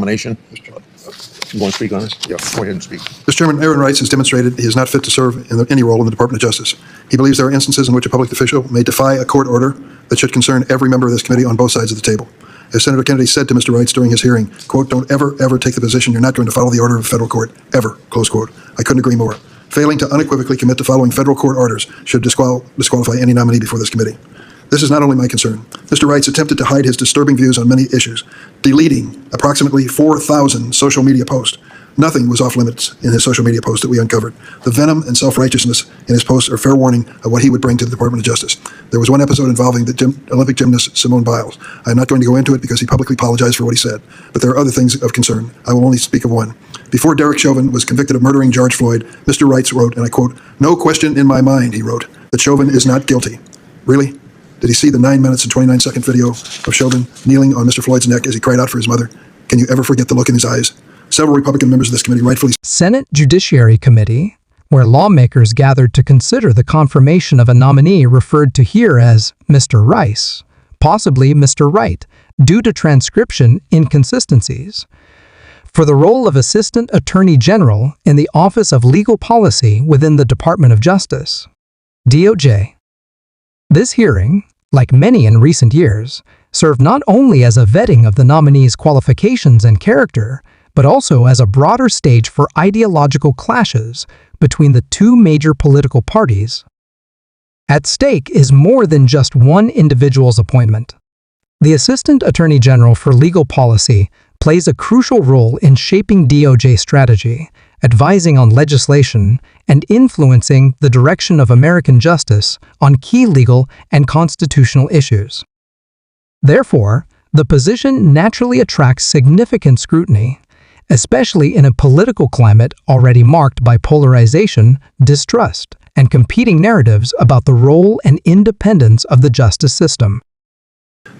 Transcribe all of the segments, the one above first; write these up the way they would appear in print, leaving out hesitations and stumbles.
nomination. You want to speak on this? Yeah, go ahead and speak. Mr. Chairman, Aaron Wright has demonstrated he is not fit to serve in any role in the Department of Justice. He believes there are instances in which a public official may defy a court order that should concern every member of this committee on both sides of the table. As Senator Kennedy said to Mr. Wright during his hearing, quote, "Don't ever take the position you're not going to follow the order of a federal court, ever," close quote. I couldn't agree more. Failing to unequivocally commit to following federal court orders should disqualify any nominee before this committee. This is not only my concern. Mr. Wright's attempted to hide his disturbing views on many issues, deleting approximately 4,000 social media posts. Nothing was off limits in his social media posts that we uncovered. The venom and self-righteousness in his posts are fair warning of what he would bring to the Department of Justice. There was one episode involving the Olympic gymnast Simone Biles. I'm not going to go into it because he publicly apologized for what he said, but there are other things of concern. I will only speak of one. Before Derek Chauvin was convicted of murdering George Floyd, Mr. Wright wrote, and I quote, "No question in my mind," he wrote, "that Chauvin is not guilty." Really? Did he see the 9 minutes and 29-second video of Chauvin kneeling on Mr. Floyd's neck as he cried out for his mother? Can you ever forget the look in his eyes? Several Republican members of this committee rightfully... Senate Judiciary Committee, where lawmakers gathered to consider the confirmation of a nominee referred to here as Mr. Rice, possibly Mr. Wright, due to transcription inconsistencies, for the role of Assistant Attorney General in the Office of Legal Policy within the Department of Justice, DOJ. This hearing, like many in recent years, served not only as a vetting of the nominee's qualifications and character, but also as a broader stage for ideological clashes between the two major political parties. At stake is more than just one individual's appointment. The Assistant Attorney General for Legal Policy plays a crucial role in shaping DOJ strategy, advising on legislation, and influencing the direction of American justice on key legal and constitutional issues. Therefore, the position naturally attracts significant scrutiny, especially in a political climate already marked by polarization, distrust, and competing narratives about the role and independence of the justice system.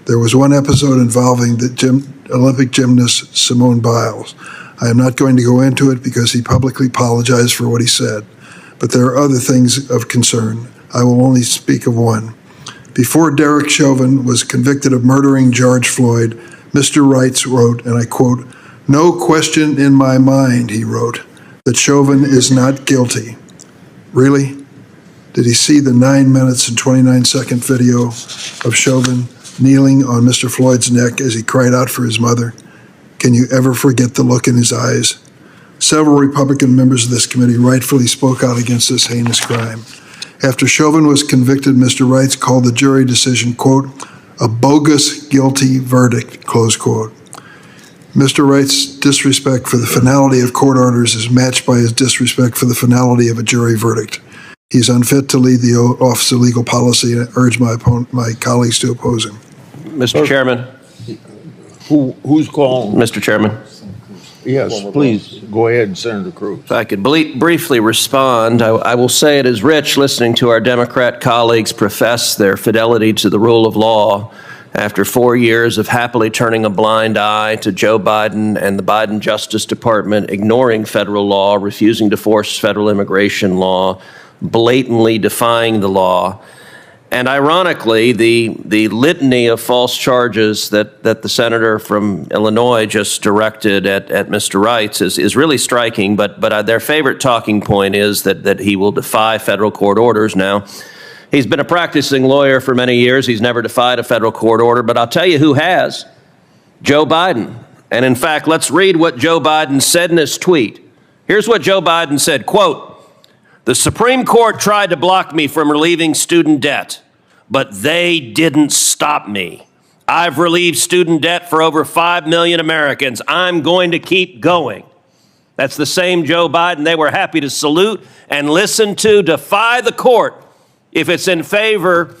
There was one episode involving the Olympic gymnast Simone Biles. I am not going to go into it because he publicly apologized for what he said, but there are other things of concern. I will only speak of one. Before Derek Chauvin was convicted of murdering George Floyd, Mr. Wright wrote, and I quote, "No question in my mind," he wrote, "that Chauvin is not guilty." Really? Did he see the 9 minutes and 29-second video of Chauvin kneeling on Mr. Floyd's neck as he cried out for his mother? Can you ever forget the look in his eyes? Several Republican members of this committee rightfully spoke out against this heinous crime. After Chauvin was convicted, Mr. Wright called the jury decision, quote, "a bogus guilty verdict," close quote. Mr. Wright's disrespect for the finality of court orders is matched by his disrespect for the finality of a jury verdict. He's unfit to lead the Office of Legal Policy, and I urge my colleagues to oppose him. Mr. Chairman. Who's calling? Mr. Chairman. Yes, please, go ahead, Senator Cruz. If I could briefly respond, I will say it is rich listening to our Democrat colleagues profess their fidelity to the rule of law after 4 years of happily turning a blind eye to Joe Biden and the Biden Justice Department ignoring federal law, refusing to force federal immigration law, blatantly defying the law. And ironically, the litany of false charges that the senator from Illinois just directed at Mr. Wright is really striking, but their favorite talking point is that he will defy federal court orders. Now, he's been a practicing lawyer for many years. He's never defied a federal court order, but I'll tell you who has: Joe Biden. And in fact, let's read what Joe Biden said in his tweet. Here's what Joe Biden said, quote, "The Supreme Court tried to block me from relieving student debt, but they didn't stop me. I've relieved student debt for over 5 million Americans. I'm going to keep going." That's the same Joe Biden they were happy to salute and listen to defy the court if it's in favor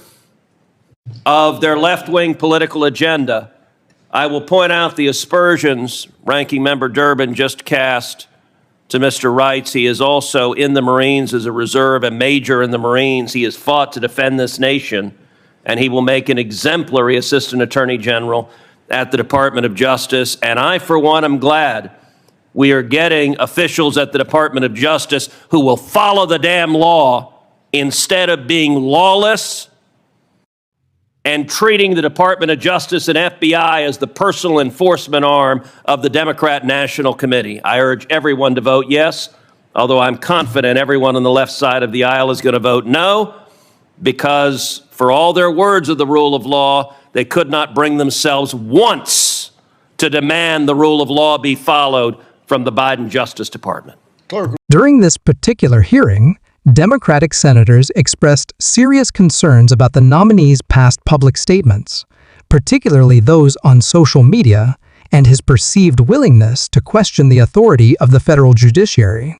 of their left-wing political agenda. I will point out the aspersions Ranking Member Durbin just cast to Mr. Wright. He is also in the Marines as a reserve, a major in the Marines. He has fought to defend this nation, and he will make an exemplary Assistant Attorney General at the Department of Justice. And I, for one, am glad we are getting officials at the Department of Justice who will follow the damn law instead of being lawless and treating the Department of Justice and FBI as the personal enforcement arm of the Democrat National Committee. I urge everyone to vote yes, although I'm confident everyone on the left side of the aisle is going to vote no, because for all their words of the rule of law, they could not bring themselves once to demand the rule of law be followed from the Biden Justice Department. During this particular hearing, Democratic senators expressed serious concerns about the nominee's past public statements, particularly those on social media, and his perceived willingness to question the authority of the federal judiciary.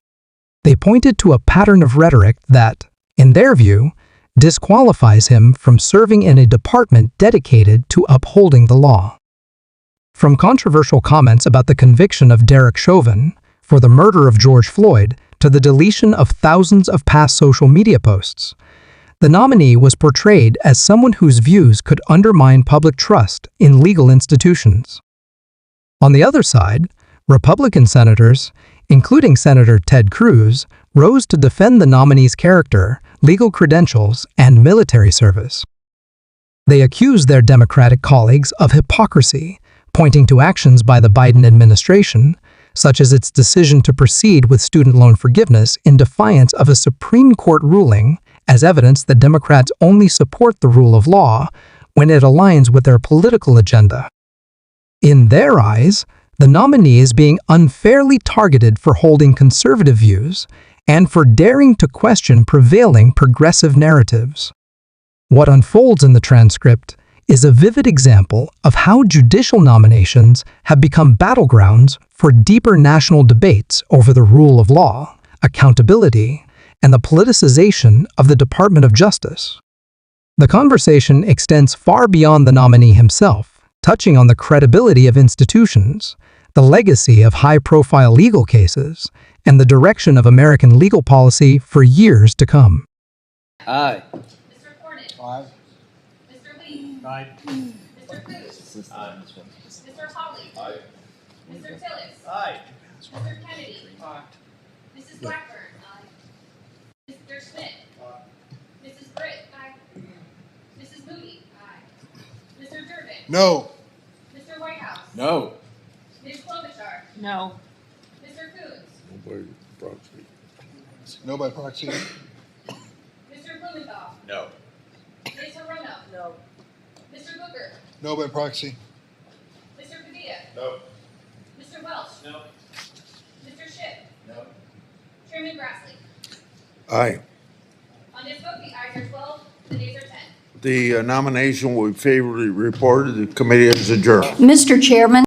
They pointed to a pattern of rhetoric that, in their view, disqualifies him from serving in a department dedicated to upholding the law. From controversial comments about the conviction of Derek Chauvin for the murder of George Floyd to the deletion of thousands of past social media posts, the nominee was portrayed as someone whose views could undermine public trust in legal institutions. On the other side, Republican senators, including Senator Ted Cruz, rose to defend the nominee's character, legal credentials, and military service. They accused their Democratic colleagues of hypocrisy, pointing to actions by the Biden administration, such as its decision to proceed with student loan forgiveness in defiance of a Supreme Court ruling, as evidence that Democrats only support the rule of law when it aligns with their political agenda. In their eyes, the nominee is being unfairly targeted for holding conservative views and for daring to question prevailing progressive narratives. What unfolds in the transcript is a vivid example of how judicial nominations have become battlegrounds for deeper national debates over the rule of law, accountability, and the politicization of the Department of Justice. The conversation extends far beyond the nominee himself, touching on the credibility of institutions, the legacy of high-profile legal cases, and the direction of American legal policy for years to come. Aye. Mr. Cornyn. Aye. Mr. Lee. Aye. Mr. Cruz. Aye. Mr. Hawley. Aye. Mr. Tillis. Aye. Mr. Kennedy. Aye. Mrs. Blackburn. Mr. Schmidt. Mrs. Britt. Mrs. Moody. Mr. Durbin. No. Mr. Whitehouse. No. Ms. Klobuchar. No. Mr. Coons. No by proxy. Mr. Blumenthal. No. Ms. Hirono. No. Mr. Booker. No by proxy. Mr. Padilla. No. Mr. Welch. No. Mr. Schiff. No. Chairman Grassley. Aye. On this vote, the ayes are 12, the nays are 10. The nomination will be favorably reported. The committee is adjourned. Mr. Chairman.